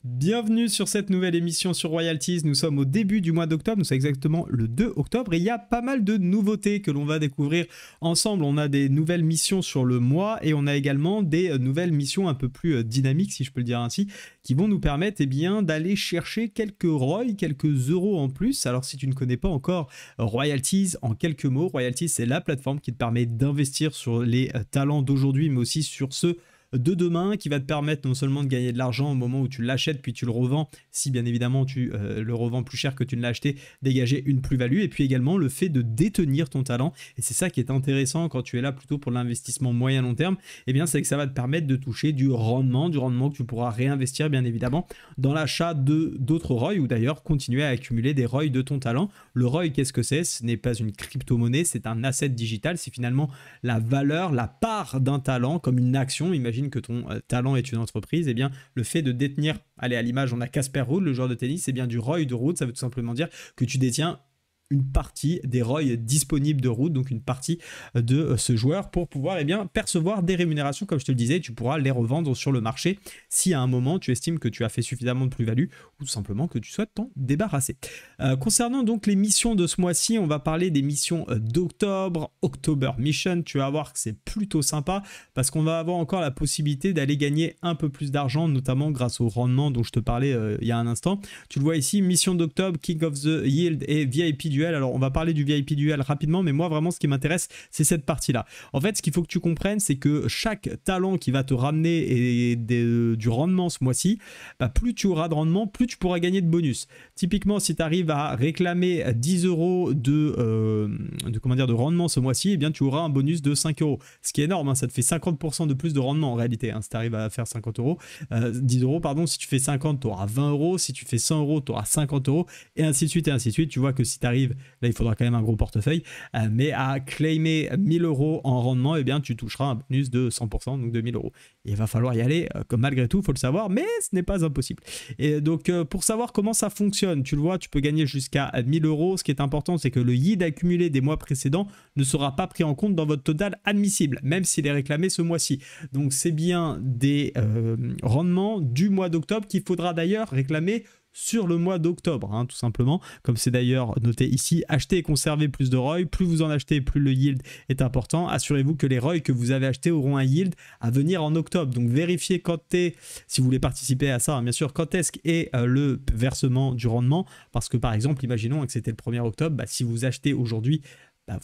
Bienvenue sur cette nouvelle émission sur Royalties. Nous sommes au début du mois d'octobre, nous sommes exactement le 2 octobre et il y a pas mal de nouveautés que l'on va découvrir ensemble. On a des nouvelles missions sur le mois et on a également des nouvelles missions un peu plus dynamiques, si je peux le dire ainsi, qui vont nous permettre d'aller chercher quelques ROI, quelques euros en plus. Alors si tu ne connais pas encore Royalties, en quelques mots, Royalties c'est la plateforme qui te permet d'investir sur les talents d'aujourd'hui mais aussi sur ceux de demain, qui va te permettre non seulement de gagner de l'argent au moment où tu l'achètes puis tu le revends, si bien évidemment tu le revends plus cher que tu ne l'as acheté, dégager une plus-value, et puis également le fait de détenir ton talent. Et c'est ça qui est intéressant quand tu es là plutôt pour l'investissement moyen-long terme, et bien c'est que ça va te permettre de toucher du rendement que tu pourras réinvestir bien évidemment dans l'achat d'autres ROI, ou d'ailleurs continuer à accumuler des ROI de ton talent. Le ROI, qu'est-ce que c'est? Ce n'est pas une crypto-monnaie, c'est un asset digital, c'est finalement la valeur, la part d'un talent comme une action. Imagine que ton talent est une entreprise, et bien le fait de détenir, allez, à l'image on a Casper Ruud, le joueur de tennis, et bien du ROI de Ruud, ça veut tout simplement dire que tu détiens une partie des ROI disponibles de Ruud, donc une partie de ce joueur, pour pouvoir percevoir des rémunérations. Comme je te le disais, tu pourras les revendre sur le marché si à un moment tu estimes que tu as fait suffisamment de plus-value, ou tout simplement que tu souhaites t'en débarrasser. Concernant donc les missions de ce mois-ci, on va parler des missions d'octobre, October Mission. Tu vas voir que c'est plutôt sympa parce qu'on va avoir encore la possibilité d'aller gagner un peu plus d'argent, notamment grâce au rendement dont je te parlais il y a un instant. Tu le vois ici, mission d'octobre, King of the Yield et VIP Duel. Alors on va parler du VIP Duel rapidement, mais moi vraiment ce qui m'intéresse c'est cette partie-là. En fait, ce qu'il faut que tu comprennes, c'est que chaque talent qui va te ramener du rendement ce mois-ci, plus tu auras de rendement, plus tu pourras gagner de bonus. Typiquement, si tu arrives à réclamer 10 euros de rendement ce mois-ci, eh bien tu auras un bonus de 5 euros. Ce qui est énorme, hein, ça te fait 50% de plus de rendement en réalité. Hein, si tu arrives à faire 10 euros, pardon, si tu fais 50, tu auras 20 euros. Si tu fais 100 euros, tu auras 50 euros. Et ainsi de suite, et ainsi de suite. Tu vois que si tu arrives, là il faudra quand même un gros portefeuille, mais à claimer 1000 euros en rendement, eh bien tu toucheras un bonus de 100%, donc de 1000 euros. Il va falloir y aller, comme malgré tout, il faut le savoir, mais ce n'est pas impossible. Et donc pour savoir comment ça fonctionne, tu le vois, tu peux gagner jusqu'à 1000 euros. Ce qui est important, c'est que le yield accumulé des mois précédents ne sera pas pris en compte dans votre total admissible, même s'il est réclamé ce mois-ci. Donc c'est bien des rendements du mois d'octobre qu'il faudra d'ailleurs réclamer sur le mois d'octobre, hein, tout simplement, comme c'est d'ailleurs noté ici. Acheter et conserver plus de ROI, plus vous en achetez, plus le yield est important. Assurez-vous que les ROI que vous avez achetés auront un yield à venir en octobre, donc vérifiez si vous voulez participer à ça, hein, bien sûr, quand est-ce qu'est le versement du rendement, parce que par exemple, imaginons que c'était le 1er octobre, si vous achetez aujourd'hui,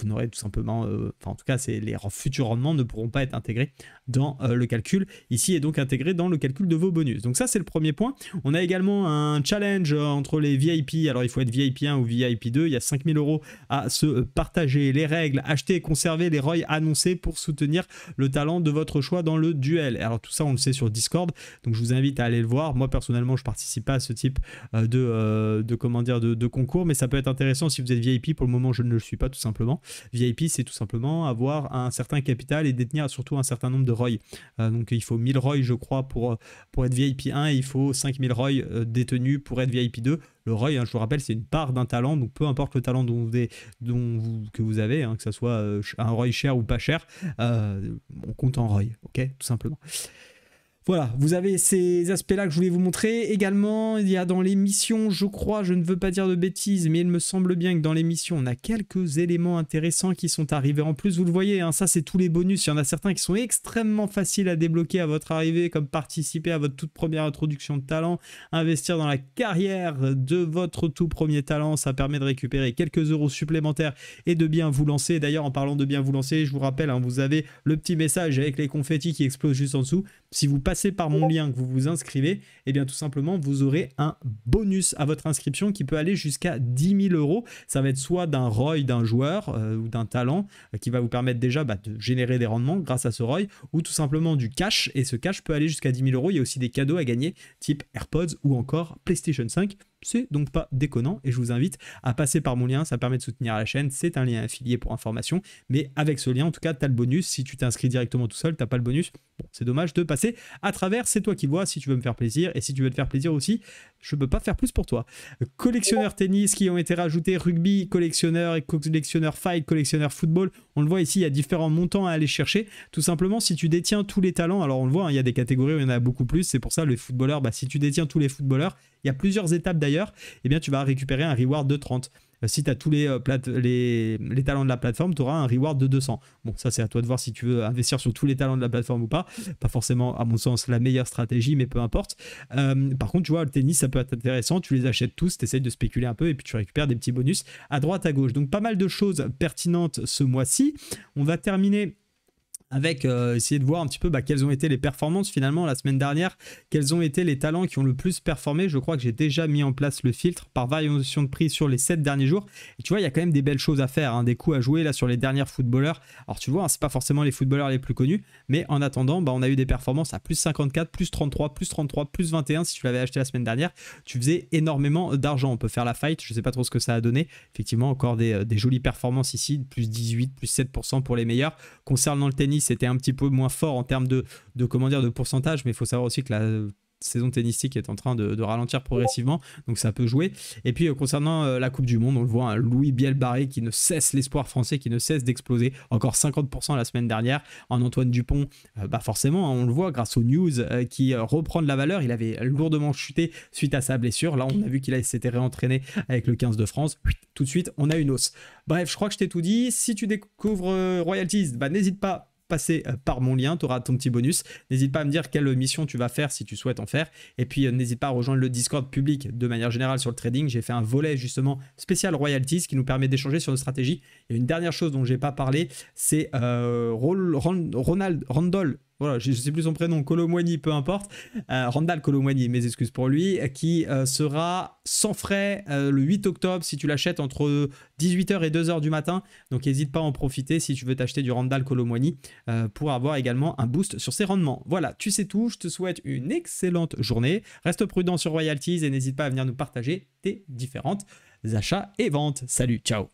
vous n'aurez tout simplement, en tout cas, les futurs rendements ne pourront pas être intégrés dans le calcul ici, et donc intégrés dans le calcul de vos bonus. Donc ça, c'est le premier point. On a également un challenge entre les VIP. Alors, il faut être VIP 1 ou VIP 2. Il y a 5000 euros à se partager. Les règles, acheter et conserver les ROI annoncés pour soutenir le talent de votre choix dans le duel. Alors, tout ça, on le sait sur Discord. Donc, je vous invite à aller le voir. Moi, personnellement, je ne participe pas à ce type de concours, mais ça peut être intéressant si vous êtes VIP. Pour le moment, je ne le suis pas, tout simplement. VIP, c'est tout simplement avoir un certain capital et détenir surtout un certain nombre de ROI. Donc il faut 1000 ROI, je crois, pour être VIP 1, et il faut 5000 ROI détenus pour être VIP 2. Le ROI, hein, je vous rappelle, c'est une part d'un talent, donc peu importe le talent que vous avez, hein, que ce soit un ROI cher ou pas cher, on compte en ROI, ok, tout simplement. Voilà, vous avez ces aspects-là que je voulais vous montrer. Également, il y a dans les missions, je crois, je ne veux pas dire de bêtises, mais il me semble bien que dans les missions, on a quelques éléments intéressants qui sont arrivés en plus. Vous le voyez, hein, ça c'est tous les bonus. Il y en a certains qui sont extrêmement faciles à débloquer à votre arrivée, comme participer à votre toute première introduction de talent, investir dans la carrière de votre tout premier talent. Ça permet de récupérer quelques euros supplémentaires et de bien vous lancer. D'ailleurs, en parlant de bien vous lancer, je vous rappelle, hein, vous avez le petit message avec les confettis qui explosent juste en dessous. Si vous passez par mon lien, que vous vous inscrivez, et bien tout simplement vous aurez un bonus à votre inscription qui peut aller jusqu'à 10 000 euros. Ça va être soit d'un ROI d'un joueur ou d'un talent qui va vous permettre déjà de générer des rendements grâce à ce ROI, ou tout simplement du cash, et ce cash peut aller jusqu'à 10 000 euros. Il y a aussi des cadeaux à gagner type AirPods ou encore PlayStation 5. c'est donc pas déconnant et je vous invite à passer par mon lien, ça permet de soutenir la chaîne, c'est un lien affilié pour information, mais avec ce lien en tout cas tu as le bonus. Si tu t'inscris directement tout seul, tu n'as pas le bonus. Bon, c'est dommage de passer à travers, c'est toi qui vois si tu veux me faire plaisir et si tu veux te faire plaisir aussi, je ne peux pas faire plus pour toi. Collectionneurs tennis qui ont été rajoutés, rugby, collectionneur et collectionneur fight, collectionneur football, on le voit ici, il y a différents montants à aller chercher, tout simplement si tu détiens tous les talents, alors on le voit, hein, il y a des catégories où il y en a beaucoup plus, c'est pour ça les footballeurs, si tu détiens tous les footballeurs, il y a plusieurs étapes d'ailleurs, eh bien tu vas récupérer un reward de 30. Si tu as tous les talents de la plateforme, tu auras un reward de 200. Bon, ça c'est à toi de voir si tu veux investir sur tous les talents de la plateforme ou pas. Pas forcément, à mon sens, la meilleure stratégie, mais peu importe. Par contre, tu vois, le tennis, ça peut être intéressant. Tu les achètes tous, tu essayes de spéculer un peu et puis tu récupères des petits bonus à droite, à gauche. Donc pas mal de choses pertinentes ce mois-ci. On va terminer avec essayer de voir un petit peu quelles ont été les performances finalement la semaine dernière, quels ont été les talents qui ont le plus performé. Je crois que j'ai déjà mis en place le filtre par variation de prix sur les 7 derniers jours. Et tu vois, il y a quand même des belles choses à faire, hein, des coups à jouer là sur les dernières footballeurs. Alors tu vois, hein, c'est pas forcément les footballeurs les plus connus, mais en attendant, on a eu des performances à plus 54, plus 33, plus 33, plus 21. Si tu l'avais acheté la semaine dernière, tu faisais énormément d'argent. On peut faire la fight, je sais pas trop ce que ça a donné. Effectivement, encore des jolies performances ici, plus 18, plus 7% pour les meilleurs. Concernant le tennis, c'était un petit peu moins fort en termes de pourcentage, mais il faut savoir aussi que la saison tennistique est en train de ralentir progressivement, donc ça peut jouer. Et puis concernant la Coupe du Monde, on le voit, Louis Bielbarré qui ne cesse, l'espoir français qui ne cesse d'exploser, encore 50% la semaine dernière. En Antoine Dupont, forcément, on le voit grâce aux news qui reprend de la valeur. Il avait lourdement chuté suite à sa blessure. Là, on a vu qu'il s'était réentraîné avec le 15 de France. Tout de suite, on a une hausse. Bref, je crois que je t'ai tout dit. Si tu découvres Royalties, n'hésite pas passer par mon lien, tu auras ton petit bonus. N'hésite pas à me dire quelle mission tu vas faire si tu souhaites en faire. Et puis n'hésite pas à rejoindre le Discord public de manière générale sur le trading. J'ai fait un volet justement spécial Royalties qui nous permet d'échanger sur nos stratégies. Et une dernière chose dont je n'ai pas parlé, c'est Randall. Voilà, je ne sais plus son prénom, Colomwani, peu importe. Randall Colomwani, mes excuses pour lui, qui sera sans frais le 8 octobre si tu l'achètes entre 18h et 2h du matin. Donc n'hésite pas à en profiter si tu veux t'acheter du Randall Colomwani pour avoir également un boost sur ses rendements. Voilà, tu sais tout. Je te souhaite une excellente journée. Reste prudent sur Royalties et n'hésite pas à venir nous partager tes différentes achats et ventes. Salut, ciao.